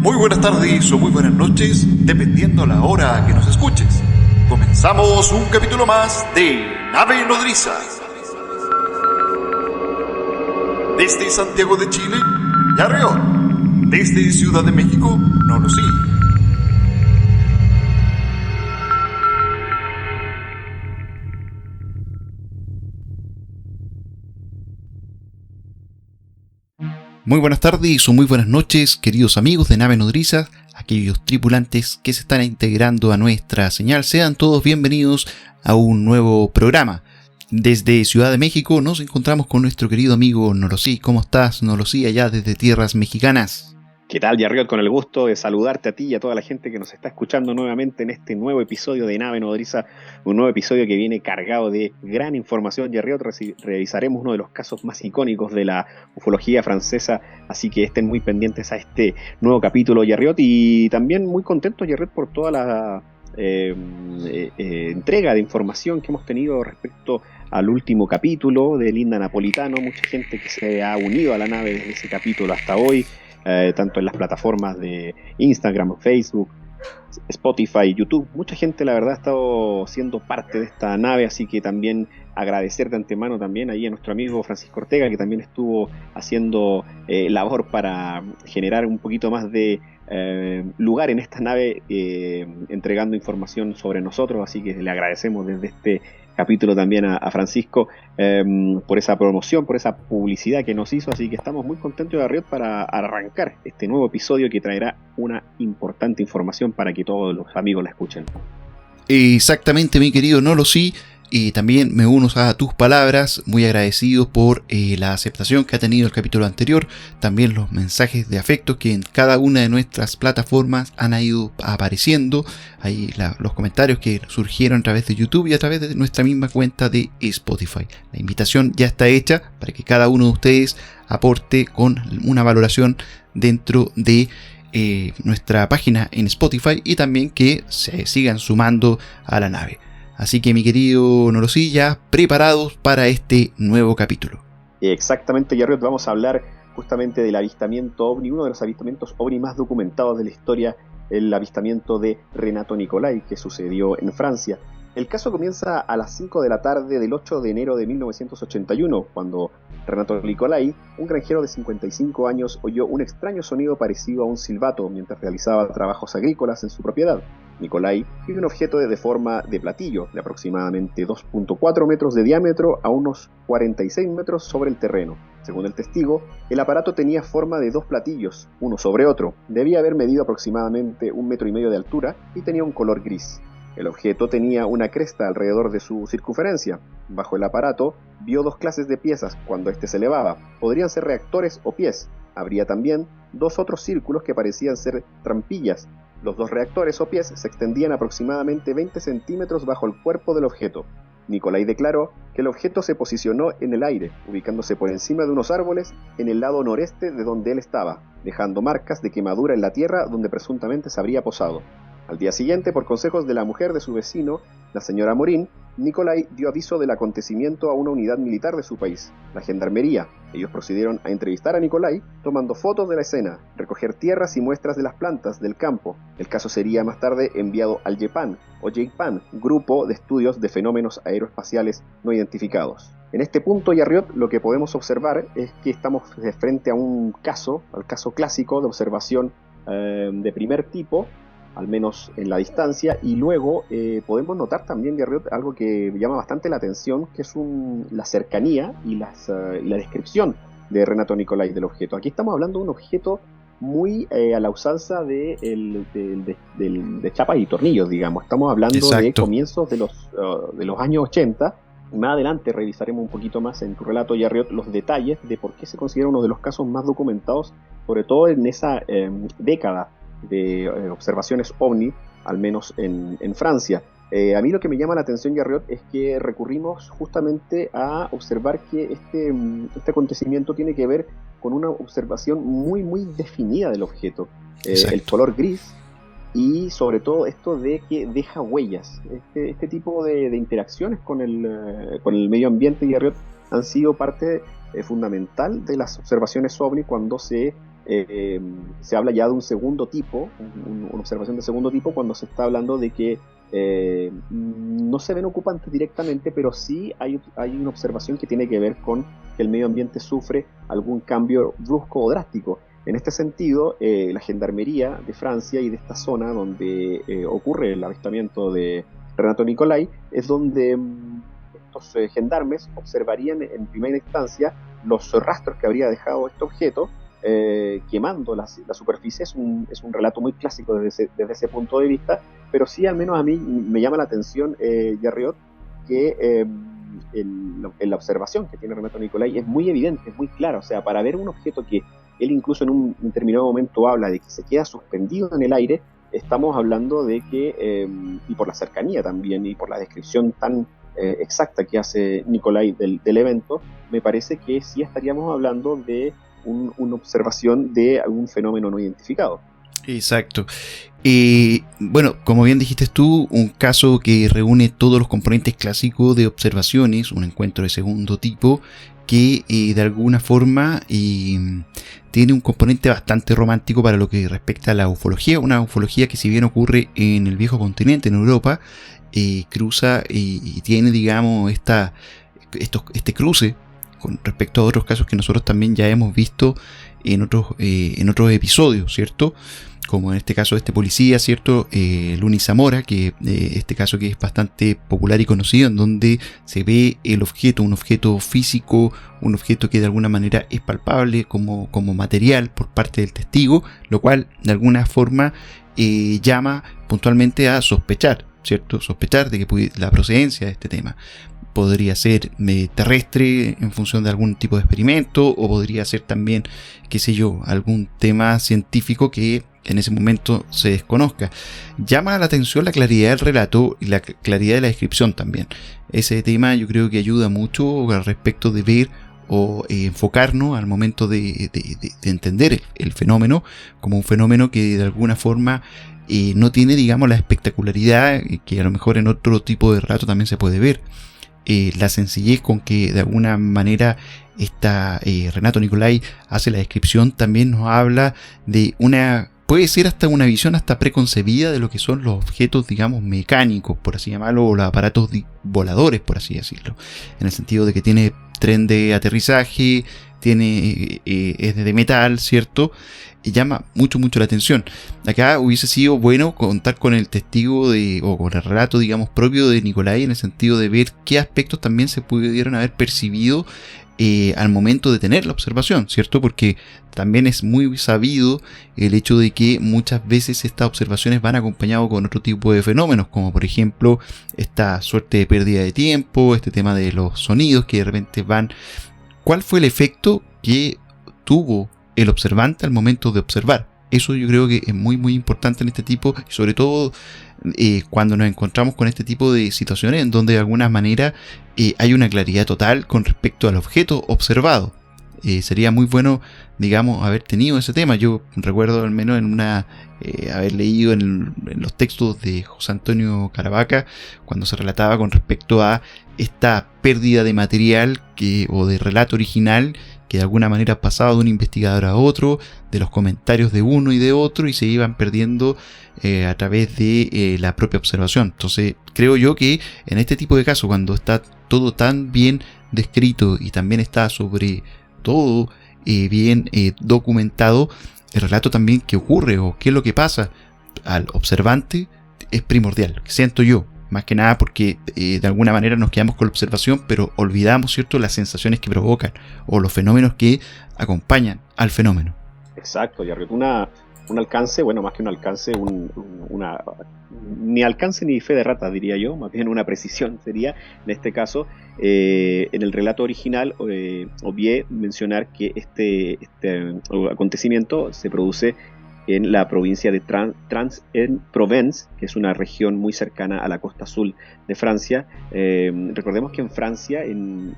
Muy buenas tardes o muy buenas noches, dependiendo la hora que nos escuches. Comenzamos un capítulo más de Nave Nodriza. Desde Santiago de Chile, Yarrión. Desde Ciudad de México, Nolosí. Muy buenas tardes o muy buenas noches, queridos amigos de Nave Nodriza, aquellos tripulantes que se están integrando a nuestra señal. Sean todos bienvenidos a un nuevo programa. Desde Ciudad de México nos encontramos con nuestro querido amigo Nolosí. ¿Cómo estás, Nolosí, allá desde tierras mexicanas? ¿Qué tal, Yarriot? Con el gusto de saludarte a ti y a toda la gente que nos está escuchando nuevamente en este nuevo episodio de Nave Nodriza, un nuevo episodio que viene cargado de gran información. Yarriot, revisaremos uno de los casos más icónicos de la ufología francesa, así que estén muy pendientes a este nuevo capítulo, Yarriot, y también muy contentos, Yarriot, por toda la entrega de información que hemos tenido respecto al último capítulo de Linda Napolitano. Mucha gente que se ha unido a la nave desde ese capítulo hasta hoy. Tanto en las plataformas de Instagram, Facebook, Spotify, YouTube. Mucha gente, la verdad, ha estado siendo parte de esta nave, así que también agradecer de antemano también ahí a nuestro amigo Francisco Ortega, que también estuvo haciendo labor para generar un poquito más de lugar en esta nave, entregando información sobre nosotros, así que le agradecemos desde este capítulo también a Francisco por esa promoción, por esa publicidad que nos hizo, así que estamos muy contentos de Arriot para arrancar este nuevo episodio que traerá una importante información para que todos los amigos la escuchen. Exactamente, mi querido Nolosí, y también me uno a tus palabras, muy agradecido por la aceptación que ha tenido el capítulo anterior, también los mensajes de afecto que en cada una de nuestras plataformas han ido apareciendo, ahí los comentarios que surgieron a través de YouTube y a través de nuestra misma cuenta de Spotify. La invitación ya está hecha para que cada uno de ustedes aporte con una valoración dentro de nuestra página en Spotify y también que se sigan sumando a la nave. Así que, mi querido Nolosí, ya preparados para este nuevo capítulo. Exactamente, Yarriot, vamos a hablar justamente del avistamiento OVNI, uno de los avistamientos OVNI más documentados de la historia, el avistamiento de Renato Nicolai, que sucedió en Francia. El caso comienza a las 5 de la tarde del 8 de enero de 1981, cuando Renato Nicolai, un granjero de 55 años, oyó un extraño sonido parecido a un silbato mientras realizaba trabajos agrícolas en su propiedad. Nicolai vio un objeto de forma de platillo, de aproximadamente 2.4 metros de diámetro a unos 46 metros sobre el terreno. Según el testigo, el aparato tenía forma de dos platillos, uno sobre otro. Debía haber medido aproximadamente 1,5 metros de altura y tenía un color gris. El objeto tenía una cresta alrededor de su circunferencia. Bajo el aparato, vio dos clases de piezas cuando éste se elevaba. Podrían ser reactores o pies. Habría también dos otros círculos que parecían ser trampillas. Los dos reactores o pies se extendían aproximadamente 20 centímetros bajo el cuerpo del objeto. Nicolai declaró que el objeto se posicionó en el aire, ubicándose por encima de unos árboles en el lado noreste de donde él estaba, dejando marcas de quemadura en la tierra donde presuntamente se habría posado. Al día siguiente, por consejos de la mujer de su vecino, la señora Morín, Nicolai dio aviso del acontecimiento a una unidad militar de su país, la Gendarmería. Ellos procedieron a entrevistar a Nicolai, tomando fotos de la escena, recoger tierras y muestras de las plantas del campo. El caso sería más tarde enviado al JEPAN, o JPAN, Grupo de Estudios de Fenómenos Aeroespaciales No Identificados. En este punto, Yarriot, lo que podemos observar es que estamos de frente a un caso, al caso clásico de observación de primer tipo, al menos en la distancia, y luego podemos notar también, Yarriot, algo que llama bastante la atención, que es la cercanía y la descripción de Renato Nicolai del objeto. Aquí estamos hablando de un objeto muy a la usanza de chapas y tornillos, digamos. Estamos hablando Exacto. De comienzos de los años 80. Más adelante revisaremos un poquito más en tu relato, Yarriot, los detalles de por qué se considera uno de los casos más documentados, sobre todo en esa década de observaciones OVNI, al menos en Francia. A mí lo que me llama la atención, Yarriot, es que recurrimos justamente a observar que este acontecimiento tiene que ver con una observación muy, muy definida del objeto. El color gris y sobre todo esto de que deja huellas. Este tipo de interacciones con el medio ambiente, Yarriot, han sido parte fundamental de las observaciones OVNI cuando se se habla ya de un segundo tipo, una observación de segundo tipo, cuando se está hablando de que no se ven ocupantes directamente, pero sí hay una observación que tiene que ver con que el medio ambiente sufre algún cambio brusco o drástico. En este sentido, la Gendarmería de Francia y de esta zona donde ocurre el avistamiento de Renato Nicolai es donde estos gendarmes observarían en primera instancia los rastros que habría dejado este objeto quemando la superficie. Es un relato muy clásico desde ese punto de vista, pero sí, al menos a mí me llama la atención, Yarriot, que la observación que tiene Renato Nicolai es muy evidente, es muy clara. O sea, para ver un objeto que él incluso en un determinado momento habla de que se queda suspendido en el aire, estamos hablando de que, y por la cercanía también, y por la descripción tan exacta que hace Nicolai del evento, me parece que sí estaríamos hablando de una observación de algún fenómeno no identificado. Exacto. Bueno, como bien dijiste tú, un caso que reúne todos los componentes clásicos de observaciones, un encuentro de segundo tipo, que de alguna forma tiene un componente bastante romántico para lo que respecta a la ufología, una ufología que si bien ocurre en el viejo continente, en Europa, cruza y tiene, digamos, este cruce con respecto a otros casos que nosotros también ya hemos visto en otros episodios, ¿cierto? Como en este caso de este policía, ¿cierto? Luni Zamora, que este caso que es bastante popular y conocido, en donde se ve el objeto, un objeto físico, un objeto que de alguna manera es palpable como material por parte del testigo, lo cual de alguna forma llama puntualmente a sospechar, ¿cierto? Sospechar de que la procedencia de este tema podría ser terrestre en función de algún tipo de experimento, o podría ser también, qué sé yo, algún tema científico que en ese momento se desconozca. Llama la atención la claridad del relato y la claridad de la descripción también. Ese tema yo creo que ayuda mucho al respecto de ver o enfocarnos al momento de entender el fenómeno como un fenómeno que de alguna forma no tiene, digamos, la espectacularidad que a lo mejor en otro tipo de relato también se puede ver. La sencillez con que de alguna manera Renato Nicolai hace la descripción también nos habla de puede ser hasta una visión hasta preconcebida de lo que son los objetos, digamos, mecánicos, por así llamarlo, o los aparatos voladores, por así decirlo, en el sentido de que tiene tren de aterrizaje, es de metal, ¿cierto? Y llama mucho la atención. Acá hubiese sido bueno contar con el testigo o con el relato, digamos, propio de Nicolai, en el sentido de ver qué aspectos también se pudieron haber percibido al momento de tener la observación, ¿cierto? Porque también es muy sabido el hecho de que muchas veces estas observaciones van acompañadas con otro tipo de fenómenos, como por ejemplo esta suerte de pérdida de tiempo, este tema de los sonidos que de repente van. ¿Cuál fue el efecto que tuvo el observante al momento de observar? Eso yo creo que es muy importante en este tipo, y sobre todo cuando nos encontramos con este tipo de situaciones en donde de alguna manera hay una claridad total con respecto al objeto observado. Sería muy bueno, digamos, haber tenido ese tema. Yo recuerdo al menos haber leído en los textos de José Antonio Caravaca, cuando se relataba con respecto a esta pérdida de material o de relato original que de alguna manera pasaba de un investigador a otro, de los comentarios de uno y de otro, y se iban perdiendo a través de la propia observación. Entonces creo yo que en este tipo de casos, cuando está todo tan bien descrito y también está sobre todo bien documentado, el relato también que ocurre o qué es lo que pasa al observante es primordial, siento yo. Más que nada porque de alguna manera nos quedamos con la observación, pero olvidamos, ¿cierto?, las sensaciones que provocan o los fenómenos que acompañan al fenómeno. Exacto, y un alcance, bueno, más que un alcance, ni alcance ni fe de rata, diría yo, más bien una precisión sería, en este caso, en el relato original, obvié mencionar que este acontecimiento se produce en la provincia de Provence, que es una región muy cercana a la costa azul de Francia. Recordemos que en Francia, en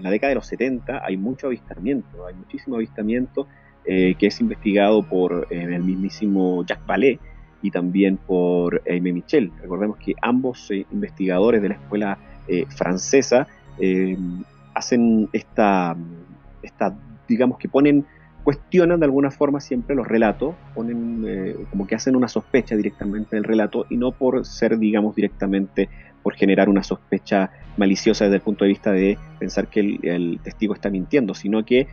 la década de los 70, hay muchísimo avistamiento que es investigado por el mismísimo Jacques Vallée y también por Aimé Michel. Recordemos que ambos investigadores de la escuela francesa hacen digamos que ponen cuestionan de alguna forma siempre los relatos, ponen como que hacen una sospecha directamente del relato y no por ser, digamos, directamente por generar una sospecha maliciosa desde el punto de vista de pensar que el testigo está mintiendo, sino que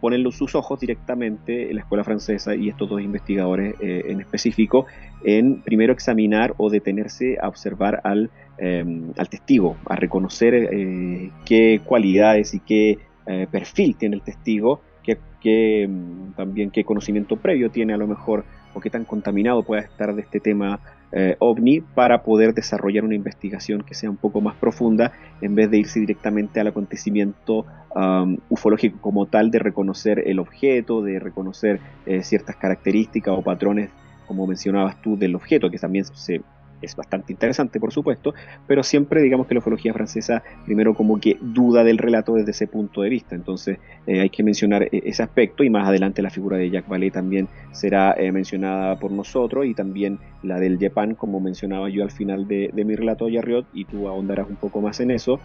ponen sus ojos directamente en la escuela francesa y estos dos investigadores en específico en primero examinar o detenerse a observar al testigo, a reconocer qué cualidades y qué perfil tiene el testigo, también qué conocimiento previo tiene a lo mejor o qué tan contaminado pueda estar de este tema OVNI para poder desarrollar una investigación que sea un poco más profunda en vez de irse directamente al acontecimiento ufológico como tal, de reconocer el objeto, de reconocer ciertas características o patrones, como mencionabas tú, del objeto, que también es bastante interesante, por supuesto, pero siempre digamos que la ufología francesa primero como que duda del relato desde ese punto de vista. Entonces hay que mencionar ese aspecto, y más adelante la figura de Jacques Vallée también será mencionada por nosotros, y también la del JEPAN, como mencionaba yo al final de mi relato, Yarriot, y tú ahondarás un poco más en eso,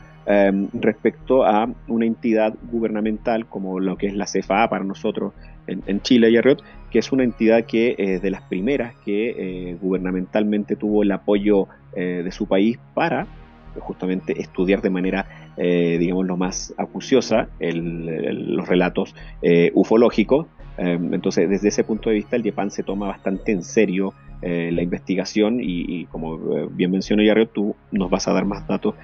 respecto a una entidad gubernamental como lo que es la CFA para nosotros en Chile, Yarriot, que es una entidad que de las primeras que gubernamentalmente tuvo el apoyo de su país para justamente estudiar de manera, digamos, lo más acuciosa los relatos ufológicos. Entonces, desde ese punto de vista, el JEPAN se toma bastante en serio la investigación y como bien mencionó Yarriot, tú nos vas a dar más datos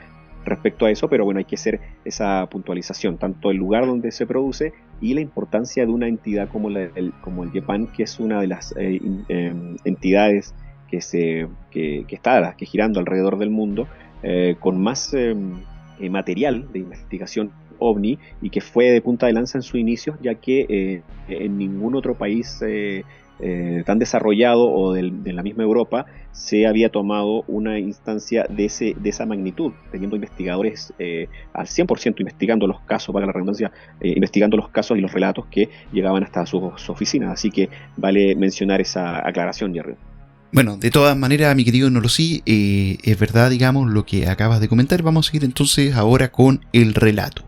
respecto a eso, pero bueno, hay que hacer esa puntualización, tanto el lugar donde se produce y la importancia de una entidad como el JEPAN, que es una de las entidades que está girando alrededor del mundo con más material de investigación OVNI, y que fue de punta de lanza en su inicio, ya que en ningún otro país tan desarrollado o de la misma Europa se había tomado una instancia de esa magnitud, teniendo investigadores al 100% investigando los casos, para la redundancia, investigando los casos y los relatos que llegaban hasta sus oficinas. Así que vale mencionar esa aclaración, Jerry. Bueno, de todas maneras, mi querido Nolosí, es verdad, digamos, lo que acabas de comentar. Vamos a seguir entonces ahora con el relato.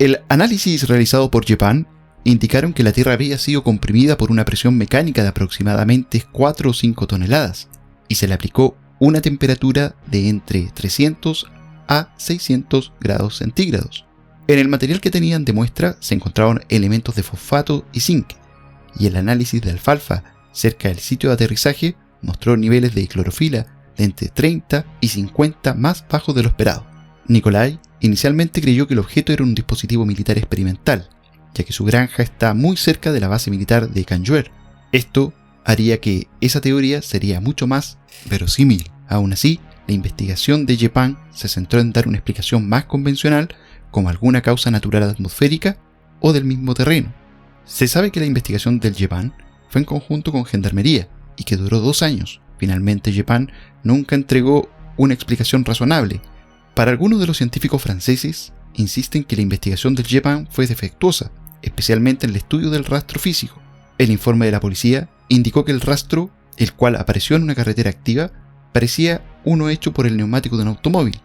El análisis realizado por JEPAN indicaron que la Tierra había sido comprimida por una presión mecánica de aproximadamente 4 o 5 toneladas y se le aplicó una temperatura de entre 300 a 600 grados centígrados. En el material que tenían de muestra se encontraban elementos de fosfato y zinc, y el análisis de alfalfa cerca del sitio de aterrizaje mostró niveles de clorofila de entre 30 y 50 más bajos de lo esperado. Nicolai inicialmente creyó que el objeto era un dispositivo militar experimental, ya que su granja está muy cerca de la base militar de Canjuer. Esto haría que esa teoría sería mucho más verosímil. Aún así, la investigación de JEPAN se centró en dar una explicación más convencional, como alguna causa natural atmosférica o del mismo terreno. Se sabe que la investigación del JEPAN fue en conjunto con Gendarmería y que duró 2 años. Finalmente, JEPAN nunca entregó una explicación razonable. Para algunos de los científicos franceses, insisten que la investigación del JEPAN fue defectuosa, especialmente en el estudio del rastro físico. El informe de la policía indicó que el rastro, el cual apareció en una carretera activa, parecía uno hecho por el neumático de un automóvil.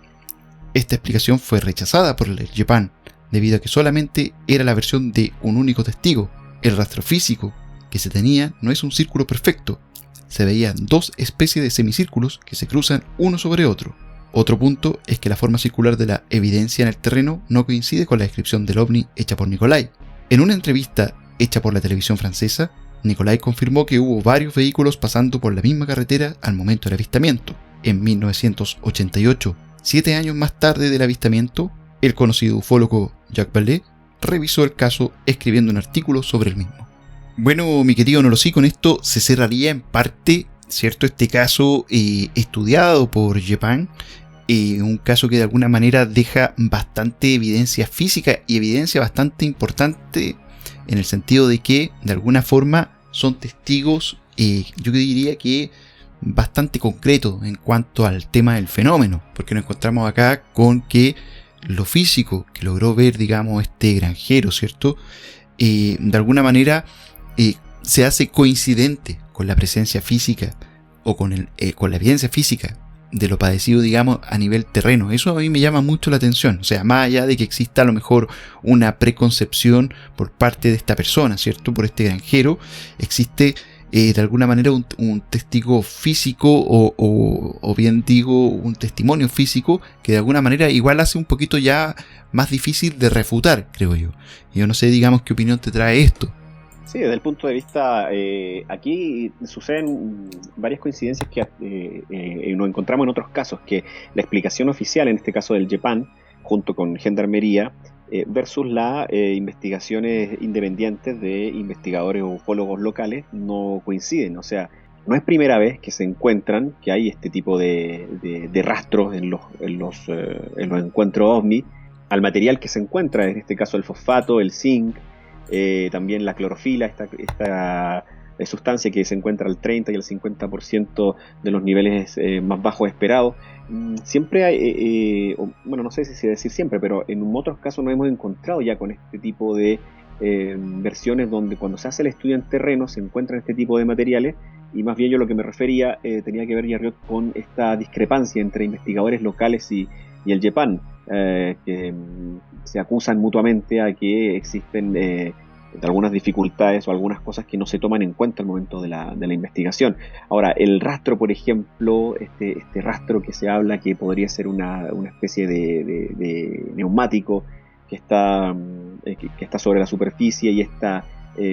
Esta explicación fue rechazada por el JEPAN, debido a que solamente era la versión de un único testigo. El rastro físico que se tenía no es un círculo perfecto. Se veían 2 especies de semicírculos que se cruzan uno sobre otro. Otro punto es que la forma circular de la evidencia en el terreno no coincide con la descripción del ovni hecha por Nicolai. En una entrevista hecha por la televisión francesa, Nicolai confirmó que hubo varios vehículos pasando por la misma carretera al momento del avistamiento. En 1988, 7 años más tarde del avistamiento, el conocido ufólogo Jacques Vallée revisó el caso escribiendo un artículo sobre el mismo. Bueno, mi querido Nolosí, con esto se cerraría en parte, ¿cierto?, este caso estudiado por JEPAN. Un caso que de alguna manera deja bastante evidencia física y evidencia bastante importante en el sentido de que de alguna forma son testigos, yo diría que bastante concretos en cuanto al tema del fenómeno, porque nos encontramos acá con que lo físico que logró ver, digamos, este granjero, ¿cierto?, de alguna manera se hace coincidente con la presencia física o con la evidencia física de lo padecido, digamos, a nivel terreno. Eso a mí me llama mucho la atención. O sea, más allá de que exista a lo mejor una preconcepción por parte de esta persona, ¿cierto? Por este granjero, existe de alguna manera un testigo físico o bien digo un testimonio físico que de alguna manera igual hace un poquito ya más difícil de refutar, creo yo. Yo no sé, digamos, qué opinión te trae esto. Sí, desde el punto de vista, aquí suceden varias coincidencias que nos encontramos en otros casos, que la explicación oficial, en este caso del YEPAN, junto con Gendarmería, versus las investigaciones independientes de investigadores o ufólogos locales, no coinciden. O sea, no es primera vez que se encuentran, que hay este tipo de rastros en los encuentros OVNI, al material que se encuentra, en este caso el fosfato, el zinc, también la clorofila, esta sustancia que se encuentra al 30 y al 50% de los niveles más bajos esperados. Siempre hay, bueno, no sé si decir siempre, pero en otros casos nos hemos encontrado ya con este tipo de versiones donde cuando se hace el estudio en terreno se encuentran este tipo de materiales, y más bien yo lo que me refería tenía que ver, Yarriot, con esta discrepancia entre investigadores locales y el YEPAN, que se acusan mutuamente a que existen algunas dificultades o algunas cosas que no se toman en cuenta al momento de la investigación. Ahora, el rastro, por ejemplo, este rastro que se habla que podría ser una especie de neumático que está sobre la superficie, y esta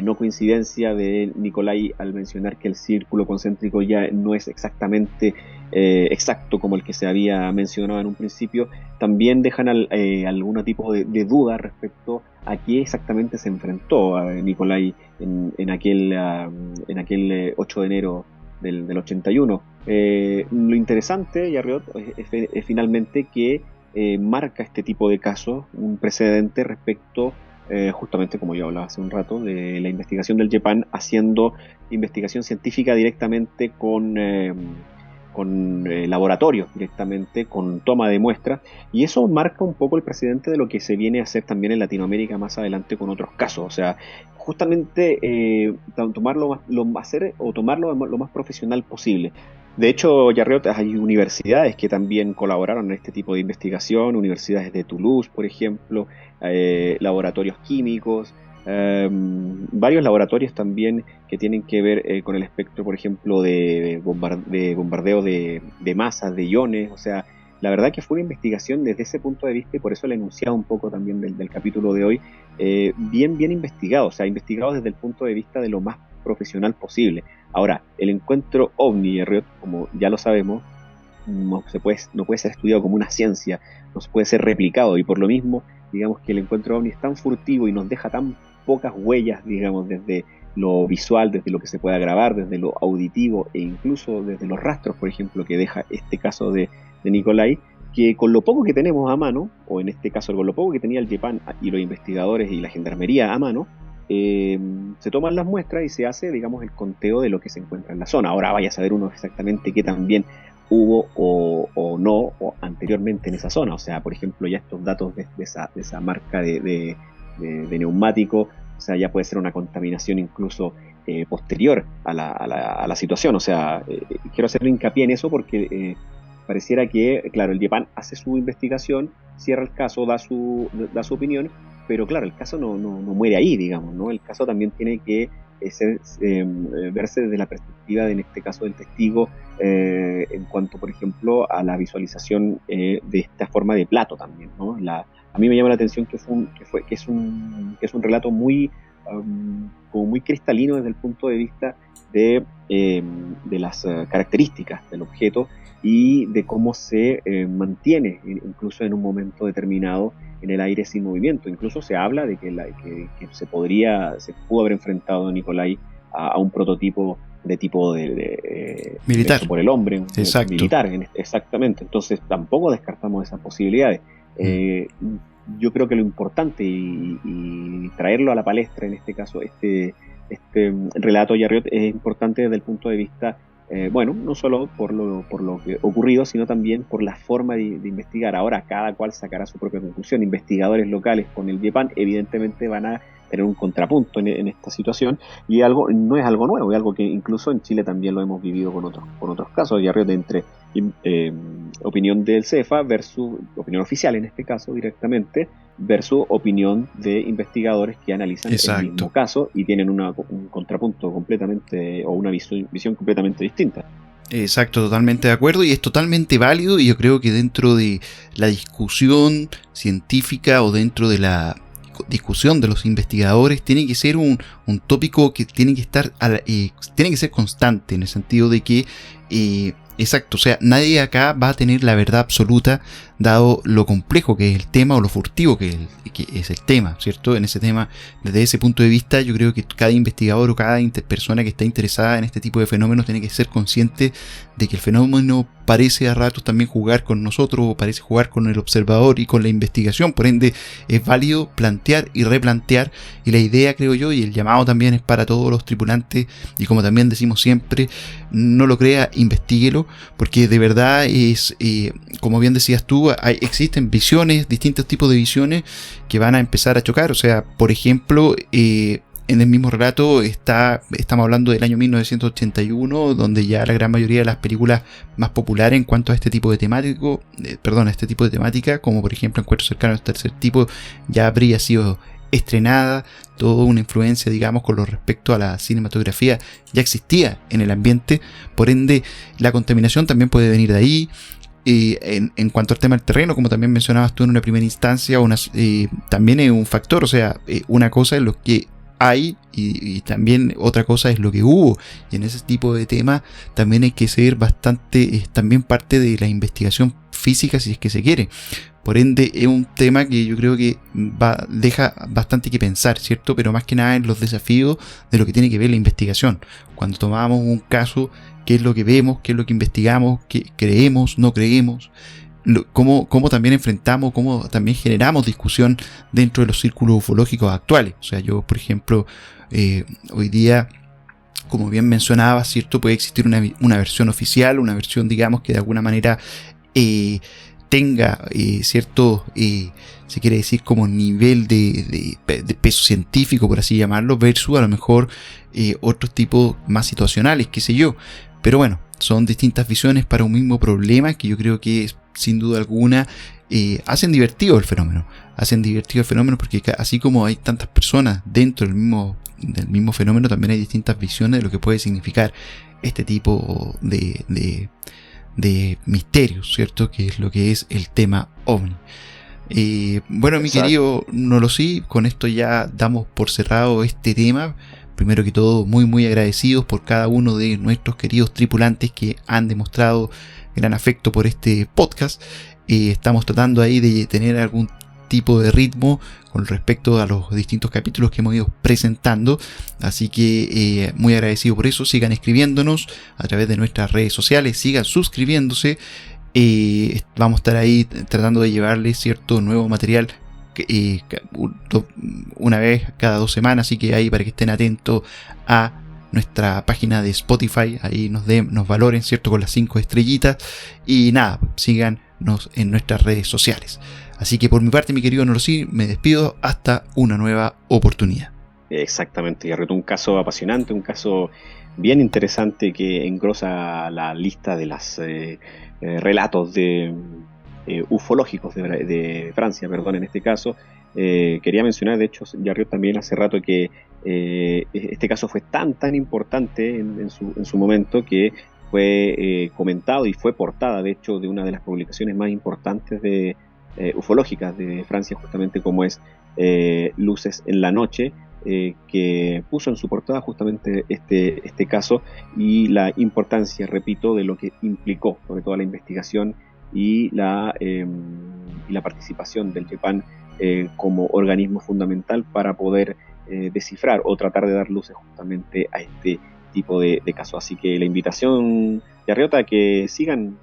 no coincidencia de Nicolai al mencionar que el círculo concéntrico ya no es exactamente exacto como el que se había mencionado en un principio, también dejan algún tipo de duda respecto a qué exactamente se enfrentó a Nicolai en aquel 8 de enero del 81. Lo interesante, Yarriot, es finalmente que marca este tipo de casos un precedente respecto, justamente como yo hablaba hace un rato, de la investigación del YEPAN, haciendo investigación científica directamente con laboratorios, directamente con toma de muestras, y eso marca un poco el precedente de lo que se viene a hacer también en Latinoamérica más adelante con otros casos. O sea, justamente tomarlo lo más profesional posible. De hecho, Yarriot, hay universidades que también colaboraron en este tipo de investigación, universidades de Toulouse, por ejemplo, laboratorios químicos, varios laboratorios también que tienen que ver con el espectro, por ejemplo, de bombardeo de masas, de iones. O sea, la verdad que fue una investigación desde ese punto de vista, y por eso le enunciaba un poco también del capítulo de hoy, bien investigado, o sea, investigado desde el punto de vista de lo más profesional posible. Ahora, el encuentro OVNI, como ya lo sabemos, no puede ser estudiado como una ciencia, no se puede ser replicado, y por lo mismo, digamos que el encuentro OVNI es tan furtivo y nos deja tan pocas huellas, digamos, desde lo visual, desde lo que se pueda grabar, desde lo auditivo e incluso desde los rastros, por ejemplo, que deja este caso de Nicolai, que con lo poco que tenemos a mano, o en este caso con lo poco que tenía el YEPAN y los investigadores y la Gendarmería a mano, se toman las muestras y se hace, digamos, el conteo de lo que se encuentra en la zona. Ahora vaya a saber uno exactamente qué también hubo o no o anteriormente en esa zona. O sea, por ejemplo, ya estos datos de esa marca de neumático, o sea, ya puede ser una contaminación incluso posterior a la situación. O sea, quiero hacer hincapié en eso porque pareciera que, claro, el YEPAN hace su investigación, cierra el caso, da su opinión, pero claro, el caso no muere ahí, digamos, ¿no? El caso también tiene que verse desde la perspectiva en este caso del testigo, en cuanto, por ejemplo, a la visualización de esta forma de plato también, ¿no? A mí me llama la atención que es un relato muy como muy cristalino desde el punto de vista de las características del objeto y de cómo se mantiene incluso en un momento determinado en el aire sin movimiento. Incluso se habla de que se pudo haber enfrentado Nicolai a un prototipo de tipo militar hecho por el hombre, exacto. Militar, exactamente. Entonces tampoco descartamos esas posibilidades. Yo creo que lo importante y traerlo a la palestra, en este caso, este relato, Yarriot, es importante desde el punto de vista, bueno, no solo por lo que ocurrido, sino también por la forma de investigar. Ahora cada cual sacará su propia conclusión. Investigadores locales con el YEPAN evidentemente van a tener un contrapunto en esta situación, y no es algo nuevo, es algo que incluso en Chile también lo hemos vivido con otros casos, Yarriot, entre opinión del CEFA versus opinión oficial en este caso directamente versus opinión de investigadores que analizan el mismo caso y tienen un contrapunto completamente o una visión completamente distinta. Exacto, totalmente de acuerdo, y es totalmente válido, y yo creo que dentro de la discusión científica o dentro de la discusión de los investigadores tiene que ser un tópico que tiene que estar tiene que ser constante, en el sentido de que exacto, o sea, nadie acá va a tener la verdad absoluta, dado lo complejo que es el tema o lo furtivo que es el tema, ¿cierto? En ese tema, desde ese punto de vista, yo creo que cada investigador o cada persona que está interesada en este tipo de fenómenos tiene que ser consciente de que el fenómeno parece a ratos también jugar con nosotros, o parece jugar con el observador y con la investigación. Por ende, es válido plantear y replantear, y la idea, creo yo, y el llamado también es para todos los tripulantes, y como también decimos siempre, no lo crea, investíguelo, porque de verdad es, como bien decías tú, existen visiones, distintos tipos de visiones que van a empezar a chocar. O sea, por ejemplo, en el mismo relato estamos hablando del año 1981, donde ya la gran mayoría de las películas más populares en cuanto a este tipo de temática, como por ejemplo Encuentros cercanos al tercer tipo, ya habría sido estrenada. Toda una influencia, digamos, con lo respecto a la cinematografía ya existía en el ambiente. Por ende, la contaminación también puede venir de ahí. En cuanto al tema del terreno, como también mencionabas tú en una primera instancia, también es un factor. O sea, una cosa es lo que hay y también otra cosa es lo que hubo, y en ese tipo de temas también hay que ser bastante, también parte de la investigación física, si es que se quiere. Por ende, es un tema que yo creo que deja bastante que pensar, ¿cierto? Pero más que nada en los desafíos de lo que tiene que ver la investigación. Cuando tomamos un caso, ¿qué es lo que vemos? ¿Qué es lo que investigamos? ¿Qué creemos? ¿No creemos? Cómo también enfrentamos, cómo también generamos discusión dentro de los círculos ufológicos actuales. O sea, yo, por ejemplo, hoy día, como bien mencionaba, ¿cierto? Puede existir una versión oficial, una versión, digamos, que de alguna manera tenga cierto, se quiere decir, como nivel de peso científico, por así llamarlo, versus a lo mejor otros tipos más situacionales, qué sé yo. Pero bueno, son distintas visiones para un mismo problema que yo creo que sin duda alguna hacen divertido el fenómeno. Hacen divertido el fenómeno porque así como hay tantas personas dentro del mismo fenómeno, también hay distintas visiones de lo que puede significar este tipo de misterios, ¿cierto? Que es lo que es el tema OVNI. Bueno, mi querido Nolosí, con esto ya damos por cerrado este tema. Primero que todo, muy muy agradecidos por cada uno de nuestros queridos tripulantes que han demostrado gran afecto por este podcast. Estamos tratando ahí de tener algún tipo de ritmo con respecto a los distintos capítulos que hemos ido presentando, así que muy agradecido por eso. Sigan escribiéndonos a través de nuestras redes sociales, sigan suscribiéndose. Vamos a estar ahí tratando de llevarles cierto nuevo material una vez cada 2 semanas, así que ahí para que estén atentos a nuestra página de Spotify, ahí nos valoren, ¿cierto? Con las 5 estrellitas, y nada, síganos en nuestras redes sociales. Así que por mi parte, mi querido Nolosí, me despido hasta una nueva oportunidad. Exactamente, y un caso apasionante, un caso bien interesante que engrosa la lista de los relatos de ufológicos de Francia, perdón, en este caso. Quería mencionar, de hecho, Jarriot también hace rato, que este caso fue tan importante en su momento que fue comentado y fue portada, de hecho, de una de las publicaciones más importantes de ufológicas de Francia, justamente, como es Luces en la Noche, que puso en su portada justamente este caso y la importancia, repito, de lo que implicó, sobre todo la investigación y la participación del JEPAN como organismo fundamental para poder descifrar o tratar de dar luces justamente a este tipo de casos. Así que la invitación, Yarriota, a que sigan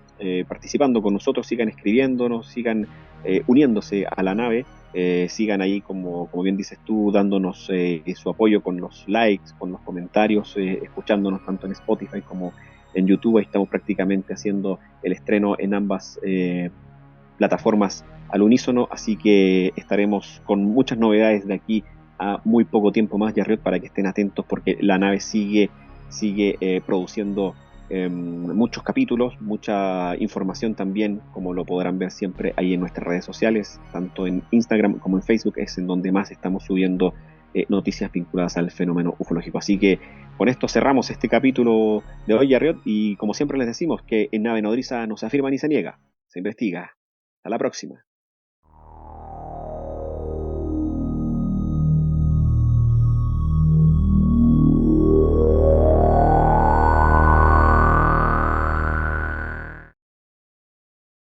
participando con nosotros, sigan escribiéndonos, sigan uniéndose a la nave, sigan ahí, como bien dices tú, dándonos su apoyo con los likes, con los comentarios, escuchándonos tanto en Spotify como en YouTube. Ahí estamos prácticamente haciendo el estreno en ambas plataformas al unísono, así que estaremos con muchas novedades de aquí a muy poco tiempo más, Jarriot, para que estén atentos, porque la nave sigue produciendo muchos capítulos, mucha información también, como lo podrán ver siempre ahí en nuestras redes sociales, tanto en Instagram como en Facebook, es en donde más estamos subiendo noticias vinculadas al fenómeno ufológico. Así que con esto cerramos este capítulo de hoy, Arriot, y como siempre les decimos que en Nave Nodriza no se afirma ni se niega, se investiga. Hasta la próxima.